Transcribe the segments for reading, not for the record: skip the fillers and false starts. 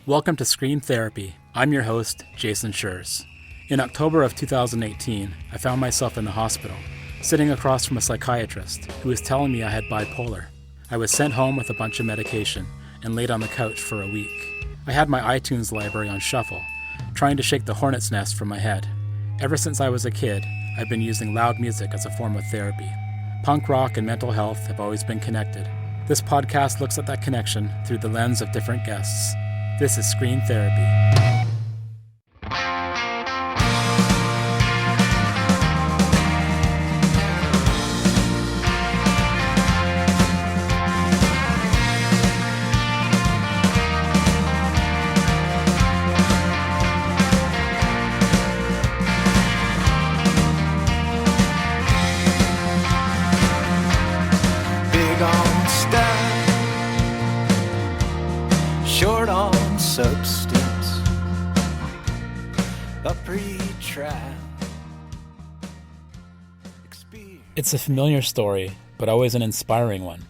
Welcome to Scream Therapy. I'm your host, Jason Schreurs. In October of 2018, I found myself in the hospital, sitting across from a psychiatrist who was telling me I had bipolar. I was sent home with a bunch of medication and laid on the couch for a week. I had my iTunes library on shuffle, trying to shake the hornet's nest from my head. Ever since I was a kid, I've been using loud music as a form of therapy. Punk rock and mental health have always been connected. This podcast looks at that connection through the lens of different guests. This is Scream Therapy. Substance, a pre-trial experience. It's a familiar story, but always an inspiring one.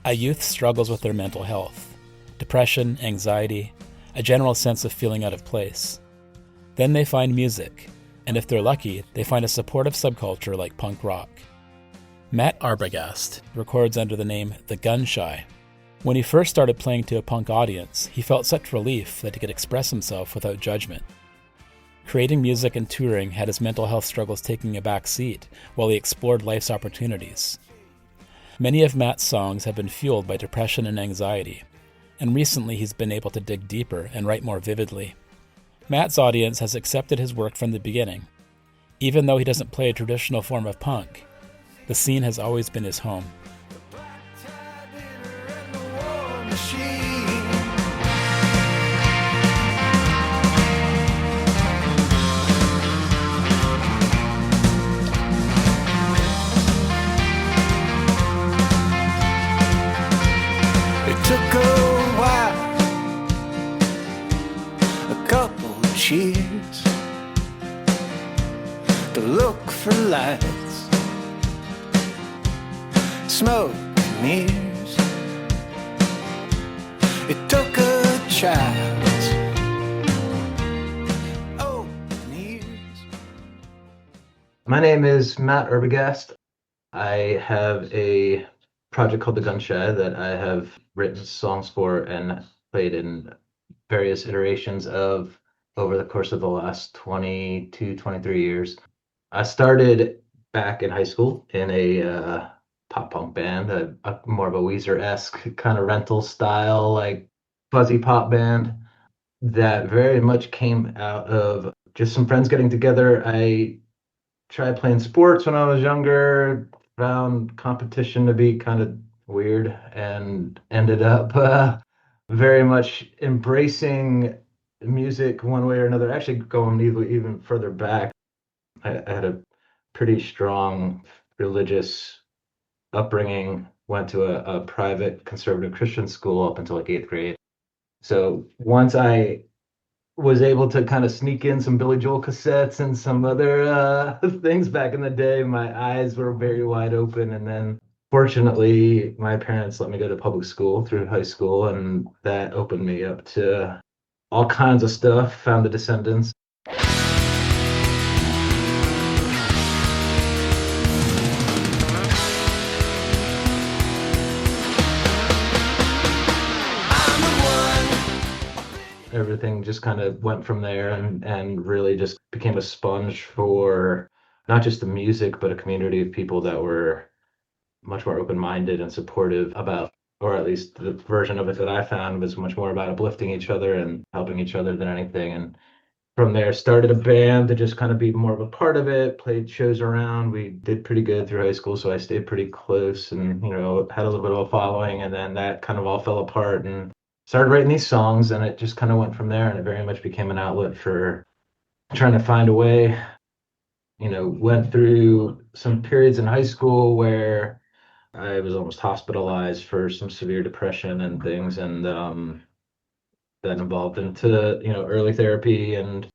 A youth struggles with their mental health, depression, anxiety, a general sense of feeling out of place. Then they find music, and if they're lucky, they find a supportive subculture like punk rock. Matt Arbogast records under the name The Gunshy. When he first started playing to a punk audience, he felt such relief that he could express himself without judgment. Creating music and touring had his mental health struggles taking a back seat while he explored life's opportunities. Many of Matt's songs have been fueled by depression and anxiety, and recently he's been able to dig deeper and write more vividly. Matt's audience has accepted his work from the beginning. Even though he doesn't play a traditional form of punk, the scene has always been his home. Took a while, a couple of cheers to look for lights, smoke and mirrors. It took a child's open ears. My name is Matt Arbogast. I have a project called The Gunshy that I have written songs for and played in various iterations of over the course of the last 22, 23 years. I started back in high school in a pop punk band, more of a Weezer-esque kind of rental style, like fuzzy pop band that very much came out of just some friends getting together. I tried playing sports when I was younger, found competition to be kind of weird, and ended up very much embracing music one way or another. Actually, going even further back, I had a pretty strong religious upbringing. Went to a private conservative Christian school up until like 8th grade. So once I was able to kind of sneak in some Billy Joel cassettes and some other things back in the day, my eyes were very wide open. And then fortunately, my parents let me go to public school through high school, and that opened me up to all kinds of stuff. Found the Descendents. Everything just kind of went from there, and really just became a sponge for not just the music, but a community of people that were much more open-minded and supportive about, or at least the version of it that I found was much more about uplifting each other and helping each other than anything. And from there, started a band to just kind of be more of a part of it, played shows around. We did pretty good through high school, so I stayed pretty close and, had a little bit of a following. And then that kind of all fell apart, and started writing these songs, and it just kind of went from there. And it very much became an outlet for trying to find a way. Went through some periods in high school where I was almost hospitalized for some severe depression and things, and that involved into early therapy and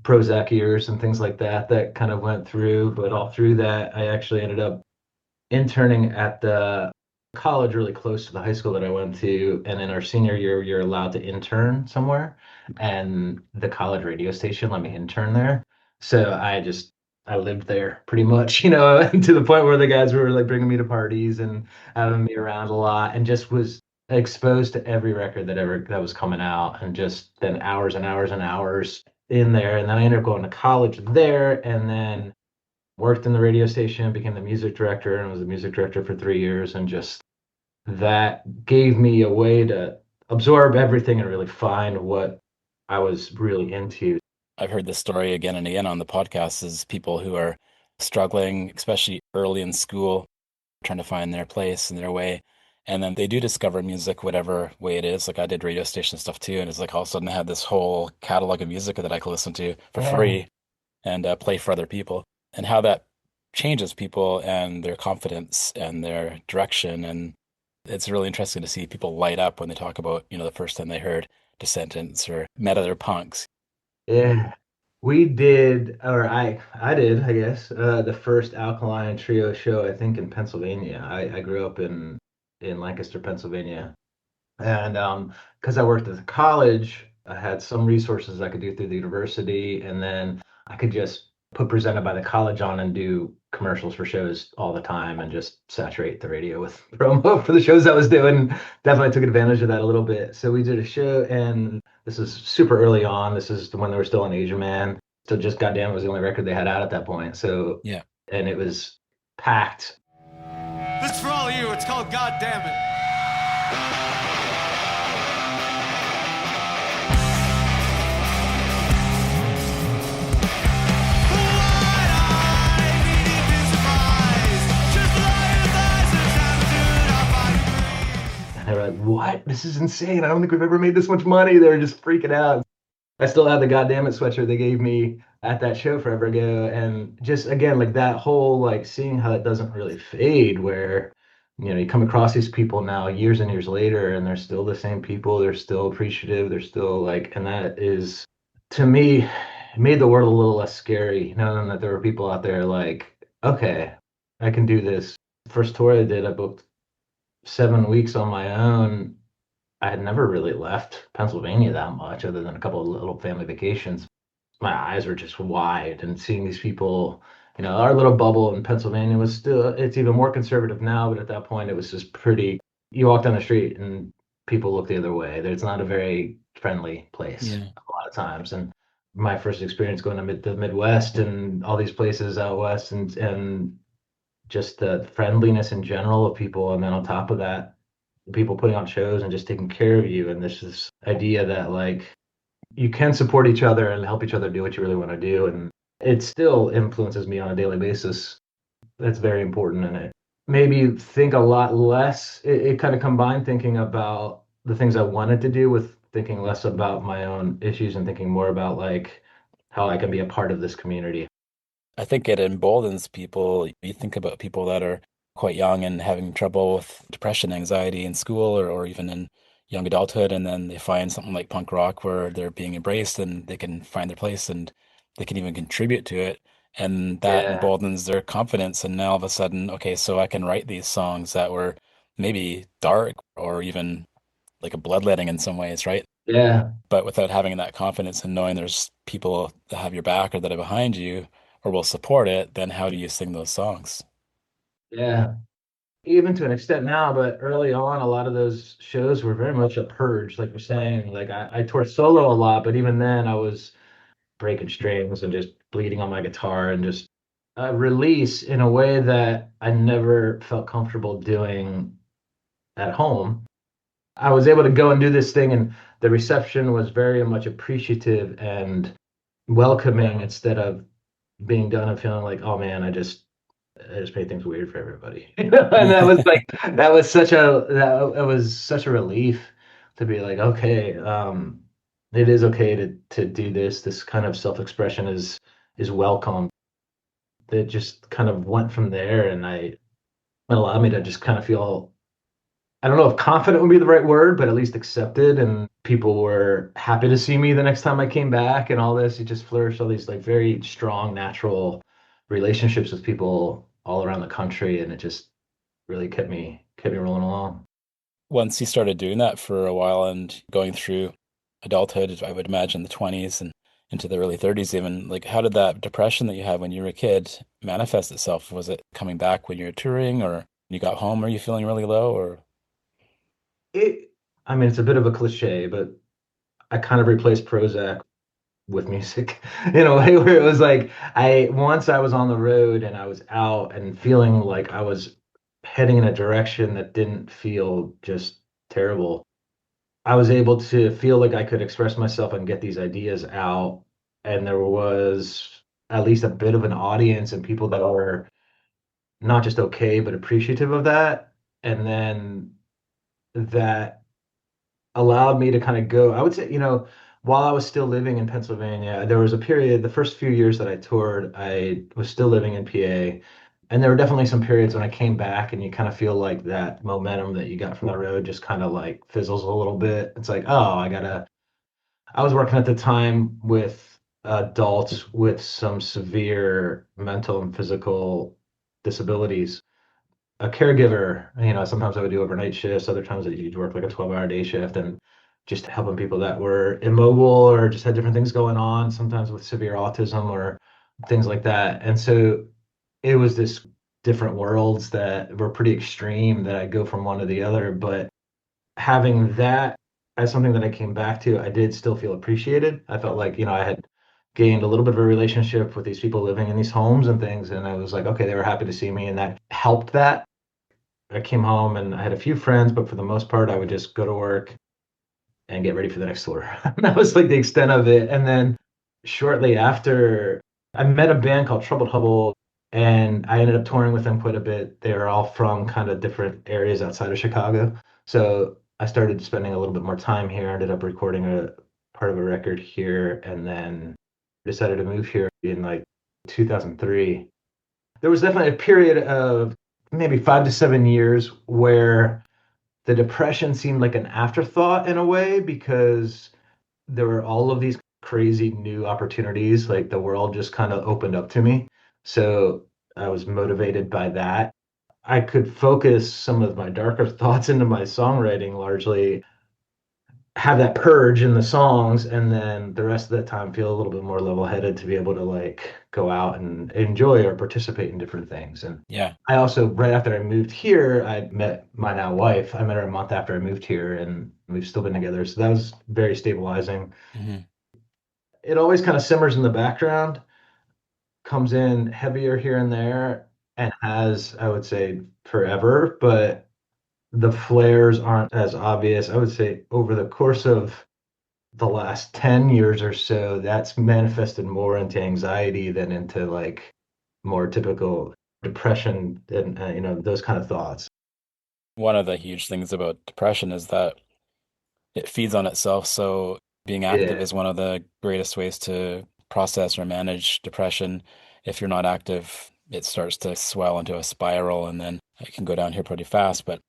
Prozac years and things like that kind of went through. But all through that, I actually ended up interning at the college really close to the high school that I went to, and in our senior year, you're allowed to intern somewhere, and the college radio station let me intern there. So I lived there pretty much, to the point where the guys were like bringing me to parties and having me around a lot, and just was exposed to every record that was coming out, and just then hours and hours and hours in there. And then I ended up going to college there, and then worked in the radio station, became the music director, and was the music director for 3 years, and just that gave me a way to absorb everything and really find what I was really into. I've heard this story again and again on the podcast is people who are struggling, especially early in school, trying to find their place and their way. And then they do discover music, whatever way it is. Like I did radio station stuff too. And it's like all of a sudden I had this whole catalog of music that I could listen to for Yeah. free and play for other people. And how that changes people and their confidence and their direction. And it's really interesting to see people light up when they talk about, the first time they heard Descendents or met other punks. Yeah. We did, or I did, I guess, the first Alkaline trio show, I think, in Pennsylvania. I grew up in Lancaster, Pennsylvania. And because I worked at the college, I had some resources I could do through the university, and then I could just put presented by the college on and do commercials for shows all the time and just saturate the radio with promo for the shows I was doing. Definitely took advantage of that a little bit. So we did a show, and this is super early on. This is when they were still on Asia Man. So just goddamn, it was the only record they had out at that point. So, Yeah. and it was packed. This is for all of you. It's called God Damn It. And they were like, what? This is insane. I don't think we've ever made this much money. They were just freaking out. I still have the goddamn it sweatshirt they gave me at that show forever ago. And just again, like that whole like seeing how it doesn't really fade, where you come across these people now years and years later, and they're still the same people, they're still appreciative, they're still like, and that is to me, it made the world a little less scary, knowing that there were people out there like, okay, I can do this. First tour I did, I booked 7 weeks on my own. I had never really left Pennsylvania that much, other than a couple of little family vacations. My eyes were just wide, and seeing these people, our little bubble in Pennsylvania was still, it's even more conservative now, but at that point it was just pretty, you walk down the street and people look the other way. It's not a very friendly place Yeah. a lot of times. And my first experience going to the Midwest and all these places out west, and just the friendliness in general of people. And then on top of that, the people putting on shows and just taking care of you. And this idea that like you can support each other and help each other do what you really want to do. And it still influences me on a daily basis. That's very important. And it made me think a lot less. It kind of combined thinking about the things I wanted to do with thinking less about my own issues and thinking more about like how I can be a part of this community. I think it emboldens people. You think about people that are quite young and having trouble with depression, anxiety in school or even in young adulthood, and then they find something like punk rock where they're being embraced and they can find their place and they can even contribute to it. And that Yeah. emboldens their confidence. And now all of a sudden, okay, so I can write these songs that were maybe dark or even like a bloodletting in some ways, right? Yeah. But without having that confidence and knowing there's people that have your back or that are behind you or will support it, then how do you sing those songs? Yeah. Even to an extent now, but early on, a lot of those shows were very much a purge, like you're saying. Like I toured solo a lot, but even then I was breaking strings and just bleeding on my guitar and just release in a way that I never felt comfortable doing at home. I was able to go and do this thing, and the reception was very much appreciative and welcoming instead of being done and feeling like, oh man, I just made things weird for everybody. And that was like that was such a relief to be like, okay, it is okay to do this. This kind of self-expression is welcome. It just kind of went from there, and it allowed me to just kind of feel, I don't know if confident would be the right word, but at least accepted. And people were happy to see me the next time I came back, and all this. It just flourished all these like very strong, natural relationships with people all around the country, and it just really kept me rolling along. Once you started doing that for a while and going through adulthood, I would imagine the 20s and into the early 30s even, like how did that depression that you had when you were a kid manifest itself? Was it coming back when you were touring or you got home? Are you feeling really low or? It, I mean, it's a bit of a cliche, but I kind of replaced Prozac with music in a way where it was like once I was on the road and I was out and feeling like I was heading in a direction that didn't feel just terrible. I was able to feel like I could express myself and get these ideas out, and there was at least a bit of an audience and people that were not just okay but appreciative of that. And then that allowed me to kind of go. I would say, while I was still living in Pennsylvania, there was a period, the first few years that I toured, I was still living in PA. And there were definitely some periods when I came back and you kind of feel like that momentum that you got from the road just kind of like fizzles a little bit. It's like, oh, I was working at the time with adults with some severe mental and physical disabilities. A caregiver, sometimes I would do overnight shifts, other times I'd work like a 12-hour day shift and just helping people that were immobile or just had different things going on, sometimes with severe autism or things like that. And so it was this different worlds that were pretty extreme that I go from one to the other. But having that as something that I came back to, I did still feel appreciated. I felt like, I had gained a little bit of a relationship with these people living in these homes and things. And I was like, okay, they were happy to see me. And that helped that. I came home and I had a few friends, but for the most part, I would just go to work and get ready for the next tour. That was like the extent of it. And then shortly after, I met a band called Troubled Hubble, and I ended up touring with them quite a bit. They were all from kind of different areas outside of Chicago. So I started spending a little bit more time here, ended up recording a part of a record here, and then decided to move here in like 2003. There was definitely a period of maybe 5 to 7 years where the depression seemed like an afterthought in a way because there were all of these crazy new opportunities. Like the world just kind of opened up to me. So I was motivated by that. I could focus some of my darker thoughts into my songwriting largely, have that purge in the songs, and then the rest of the time feel a little bit more level-headed to be able to like go out and enjoy or participate in different things. And Yeah. I also, right after I moved here, I met my now wife. I met her a month after I moved here, and we've still been together. So that was very stabilizing. Hmm. It always kind of simmers in the background, comes in heavier here and there, and has, I would say, forever, but the flares aren't as obvious. I would say over the course of the last 10 years or so, that's manifested more into anxiety than into like more typical depression and, those kind of thoughts. One of the huge things about depression is that it feeds on itself. So being active Yeah. is one of the greatest ways to process or manage depression. If you're not active, it starts to swell into a spiral and then it can go down here pretty fast. But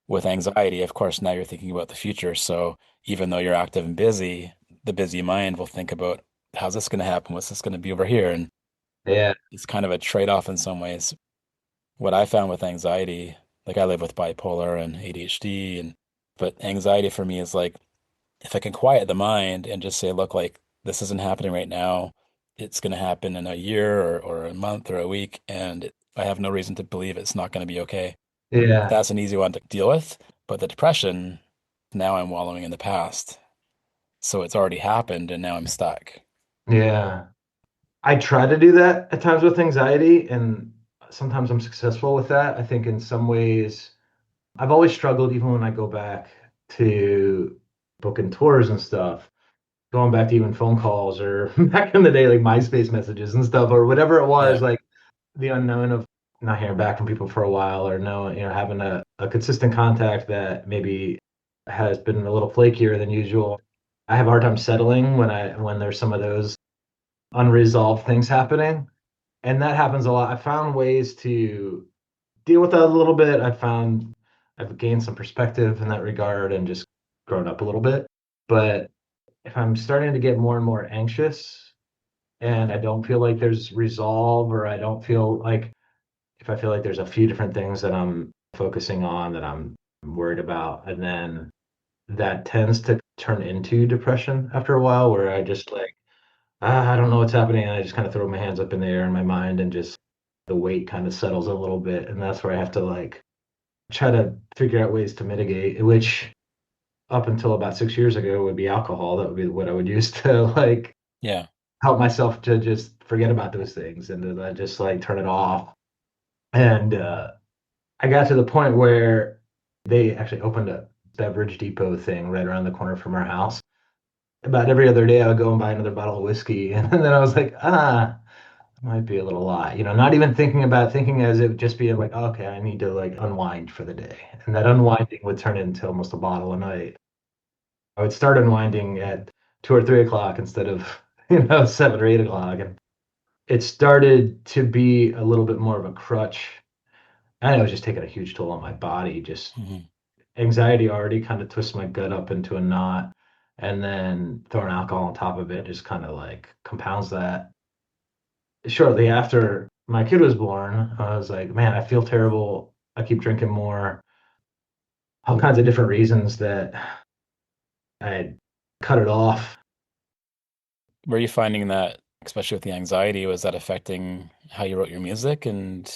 with anxiety, of course, now you're thinking about the future. So even though you're active and busy, the busy mind will think about how's this going to happen? What's this going to be over here? And Yeah. it's kind of a trade-off in some ways. What I found with anxiety, like I live with bipolar and ADHD, and but anxiety for me is like if I can quiet the mind and just say, look, like this isn't happening right now, it's going to happen in a year or a month or a week, and I have no reason to believe it's not going to be okay. Yeah. That's an easy one to deal with. But the depression, now I'm wallowing in the past. So it's already happened and now I'm stuck. Yeah. I try to do that at times with anxiety, and sometimes I'm successful with that. I think in some ways, I've always struggled, even when I go back to booking tours and stuff, going back to even phone calls or back in the day, like MySpace messages and stuff, or whatever it was, Yeah. like the unknown of not hearing back from people for a while, or no, having a consistent contact that maybe has been a little flakier than usual. I have a hard time settling when there's some of those unresolved things happening. And that happens a lot. I found ways to deal with that a little bit. I've gained some perspective in that regard and just grown up a little bit. But if I'm starting to get more and more anxious and I don't feel like there's resolve, or I don't feel like, if I feel like there's a few different things that I'm focusing on that I'm worried about. And then that tends to turn into depression after a while, where I just like, I don't know what's happening. And I just kind of throw my hands up in the air in my mind and just the weight kind of settles a little bit. And that's where I have to like try to figure out ways to mitigate, which up until about 6 years ago would be alcohol. That would be what I would use to like Yeah. help myself to just forget about those things and to just like turn it off. And I got to the point where they actually opened a beverage depot thing right around the corner from our house. About every other day, I would go and buy another bottle of whiskey. And then I was like, might be a little lot, not even thinking as it would just be like, okay, I need to like unwind for the day. And that unwinding would turn into almost a bottle a night. I would start unwinding at 2 or 3 o'clock instead of, 7 or 8 o'clock. And it started to be a little bit more of a crutch. And it was just taking a huge toll on my body. Just Hmm. anxiety already kind of twists my gut up into a knot. And then throwing alcohol on top of it just kind of like compounds that. Shortly after my kid was born, I was like, man, I feel terrible. I keep drinking more. All kinds of different reasons that I cut it off. Were you finding that, especially with the anxiety, was that affecting how you wrote your music and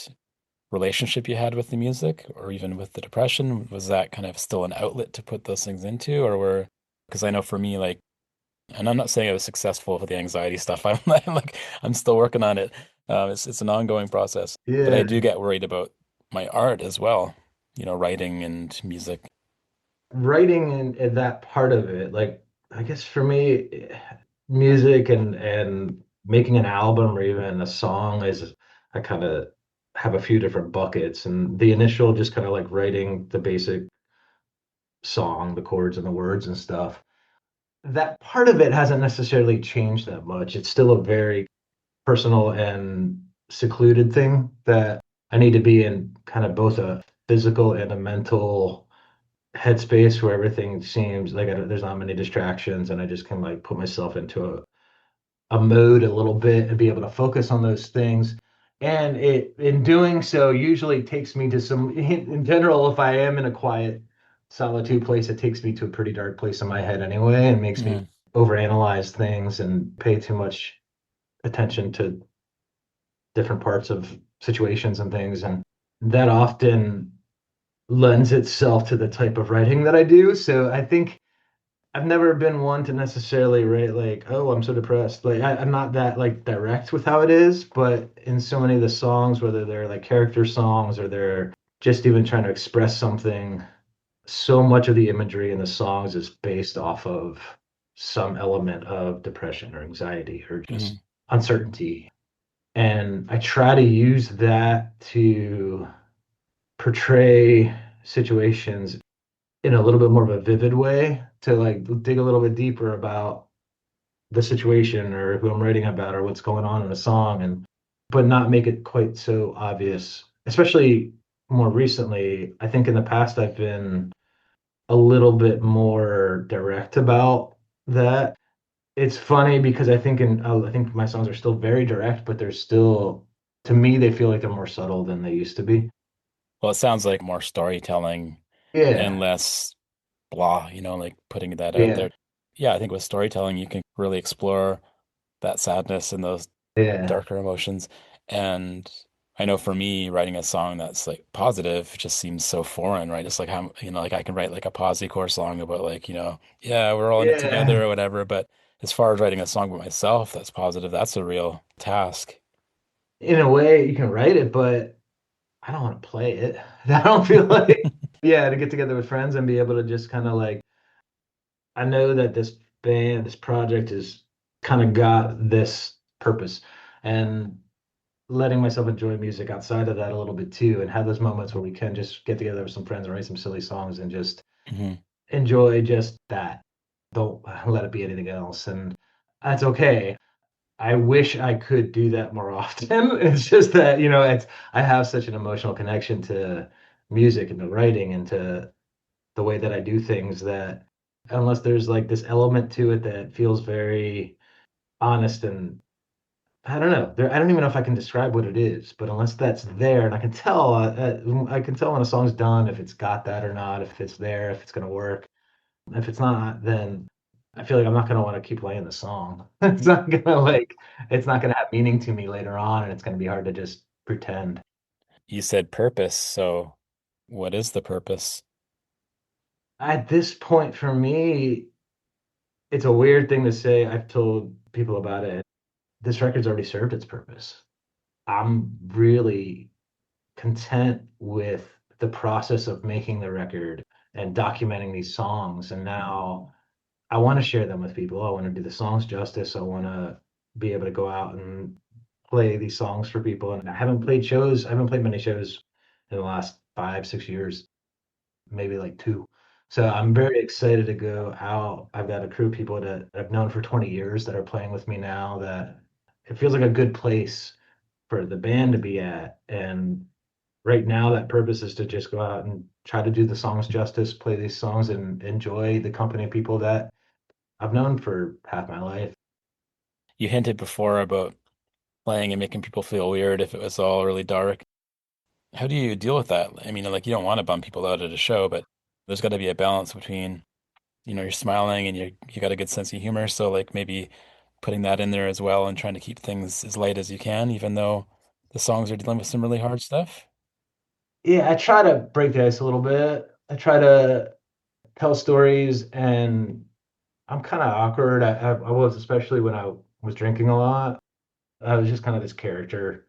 relationship you had with the music, or even with the depression? Was that kind of still an outlet to put those things into, or were, because I know for me, like, and I'm not saying I was successful with the anxiety stuff. I'm like, I'm still working on it. It's an ongoing process, but I Yeah, do get worried about my art as well, writing and music. writing and that part of it, like I guess for me, music and making an album or even a song is I kind of have a few different buckets. And the initial just kind of like writing the basic song, the chords and the words and stuff. That part of it hasn't necessarily changed that much. It's still a very personal and secluded thing that I need to be in kind of both a physical and a mental headspace where everything seems like there's not many distractions and I just can like put myself into a mode a little bit and be able to focus on those things. And it in doing so usually takes me to some in general, if I am in a quiet solitude place, it takes me to a pretty dark place in my head anyway and makes me Hmm. overanalyze things and pay too much attention to different parts of situations and things. And that often lends itself to the type of writing that I do. So I think I've never been one to necessarily write like, oh, I'm so depressed. Like I'm not that like direct with how it is, but in so many of the songs, whether they're like character songs or they're just even trying to express something, so much of the imagery in the songs is based off of some element of depression or anxiety or just Hmm. uncertainty. And I try to use that to portray situations in a little bit more of a vivid way to like dig a little bit deeper about the situation or who I'm writing about or what's going on in a song and but not make it quite so obvious. Especially more recently, I think in the past I've been a little bit more direct about that. It's funny because I think my songs are still very direct, but they're still to me they feel like they're more subtle than they used to be. Well, it sounds like more storytelling and Yeah, less blah, like putting that out yeah, there. Yeah, I think with storytelling, you can really explore that sadness and those yeah, darker emotions. And I know for me, writing a song that's like positive just seems so foreign, right? It's like how, like I can write like a positive song about like, yeah, we're all in it yeah. together or whatever. But as far as writing a song about myself that's positive, that's a real task. In a way, you can write it, but I don't want to play it. I don't feel like, yeah, to get together with friends and be able to just kind of like, I know that this band, this project is kind of got this purpose and letting myself enjoy music outside of that a little bit too and have those moments where we can just get together with some friends and write some silly songs and just Hmm. enjoy just that. Don't let it be anything else. And that's okay. I wish I could do that more often. It's just that, I have such an emotional connection to music and to writing and to the way that I do things that unless there's like this element to it that feels very honest and I don't know. I don't even know if I can describe what it is, but unless that's there, and I can tell when a song's done if it's got that or not, if it's there, if it's gonna work. If it's not, then I feel like I'm not gonna want to keep playing the song. It's not gonna have meaning to me later on, and it's gonna be hard to just pretend. You said purpose, so what is the purpose? At this point, for me, it's a weird thing to say. I've told people about it. This record's already served its purpose. I'm really content with the process of making the record and documenting these songs. And now I want to share them with people. I want to do the songs justice. I want to be able to go out and play these songs for people. And I haven't played many shows in the last 5, 6 years, maybe like two. So I'm very excited to go out. I've got a crew of people that I've known for 20 years that are playing with me now, that it feels like a good place for the band to be at. And right now that purpose is to just go out and try to do the songs justice, play these songs and enjoy the company of people that I've known for half my life. You hinted before about playing and making people feel weird if it was all really dark. How do you deal with that? I mean, like you don't want to bum people out at a show, but there's got to be a balance between, you're smiling and you got a good sense of humor, so like maybe putting that in there as well and trying to keep things as light as you can, even though the songs are dealing with some really hard stuff. Yeah, I try to break the ice a little bit. I try to tell stories, and I'm kind of awkward. I was, especially when I was drinking a lot. I was just kind of this character,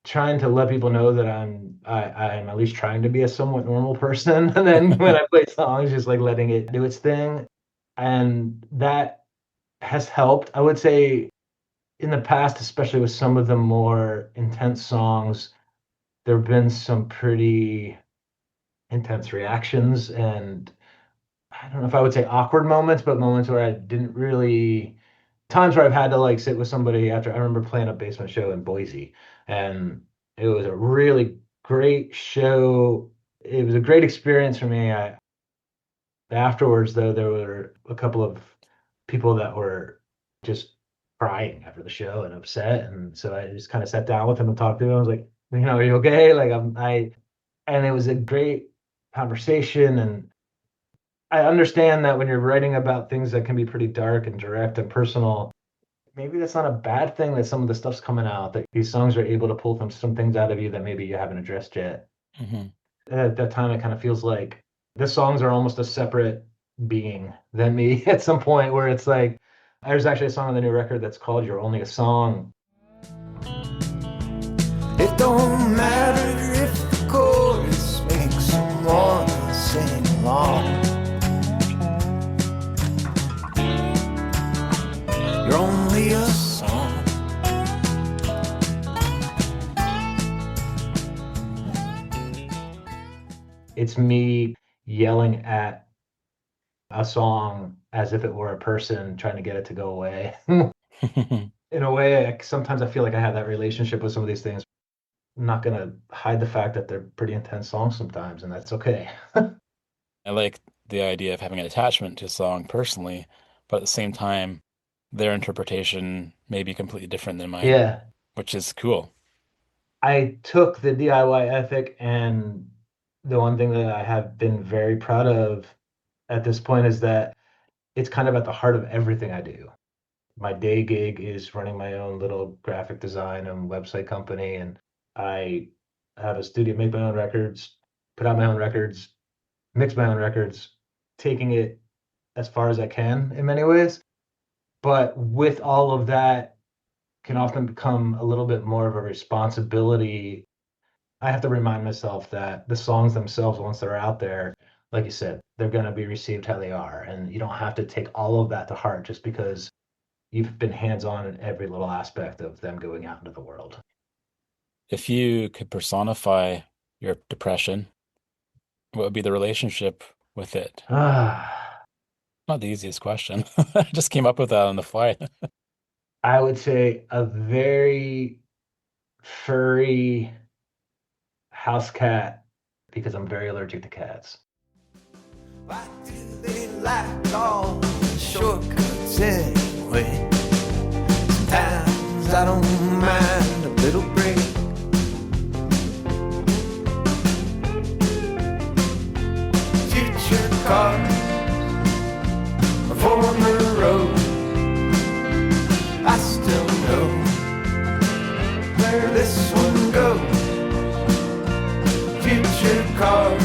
trying to let people know that I'm at least trying to be a somewhat normal person. And then when I play songs, just like letting it do its thing. And that has helped. I would say in the past, especially with some of the more intense songs, there have been some pretty intense reactions, and I don't know if I would say awkward moments, but moments where I didn't really, times where I've had to like sit with somebody after. I remember playing a basement show in Boise, and it was a really great show. It was a great experience for me. Afterwards, though, there were a couple of people that were just crying after the show and upset, and so I just kind of sat down with them and talked to them. I was like, are you okay? Like and it was a great conversation. And I understand that when you're writing about things that can be pretty dark and direct and personal, maybe that's not a bad thing that some of the stuff's coming out, that these songs are able to pull some things out of you that maybe you haven't addressed yet. Hmm. At that time, it kind of feels like the songs are almost a separate being than me at some point, where it's like, there's actually a song on the new record that's called You're Only a Song. It don't matter if the chorus makes someone sing along. You're only a song. It's me yelling at a song as if it were a person, trying to get it to go away. In a way, sometimes I feel like I have that relationship with some of these things. I'm not going to hide the fact that they're pretty intense songs sometimes, and that's okay. I like the idea of having an attachment to a song personally, but at the same time, their interpretation may be completely different than mine, Yeah. which is cool. I took the DIY ethic, and the one thing that I have been very proud of at this point is that it's kind of at the heart of everything I do. My day gig is running my own little graphic design and website company, and I have a studio, make my own records, put out my own records, mix my own records, taking it as far as I can in many ways. But with all of that can often become a little bit more of a responsibility. I have to remind myself that the songs themselves, once they're out there, like you said, they're going to be received how they are. And you don't have to take all of that to heart just because you've been hands-on in every little aspect of them going out into the world. If you could personify your depression, what would be the relationship with it? I Not the easiest question. I just came up with that on the fly. would say a very furry house cat, because I'm very allergic to cats. Why do they like all the shortcuts anyway? Sometimes I don't mind a little break. Future cars, a former road. I still know where this one goes. Future cars,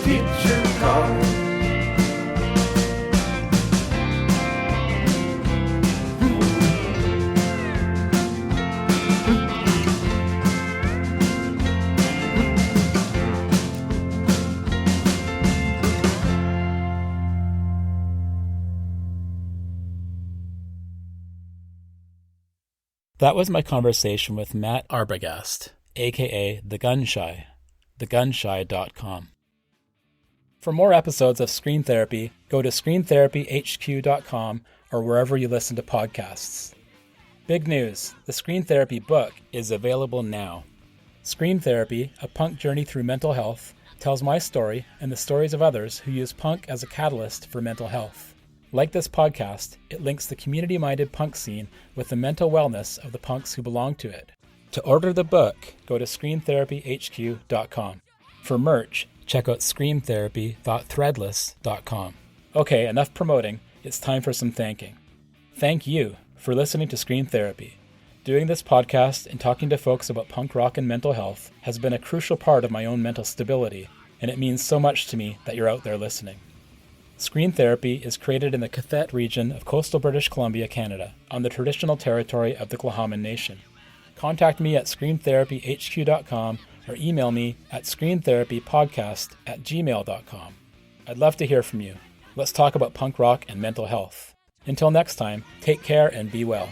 future cars. That was my conversation with Matt Arbogast, aka The Gunshy, thegunshy.com. For more episodes of Screen Therapy, go to screentherapyhq.com or wherever you listen to podcasts. Big news, the Screen Therapy book is available now. Screen Therapy, A Punk Journey Through Mental Health, tells my story and the stories of others who use punk as a catalyst for mental health. Like this podcast, it links the community-minded punk scene with the mental wellness of the punks who belong to it. To order the book, go to screentherapyhq.com. For merch, check out screamtherapy.threadless.com. Okay, enough promoting. It's time for some thanking. Thank you for listening to Screen Therapy. Doing this podcast and talking to folks about punk rock and mental health has been a crucial part of my own mental stability, and it means so much to me that you're out there listening. Screen Therapy is created in the Cathet region of coastal British Columbia, Canada, on the traditional territory of the Tla'amin Nation. Contact me at screentherapyhq.com or email me at screentherapypodcast@gmail.com. I'd love to hear from you. Let's talk about punk rock and mental health. Until next time, take care and be well.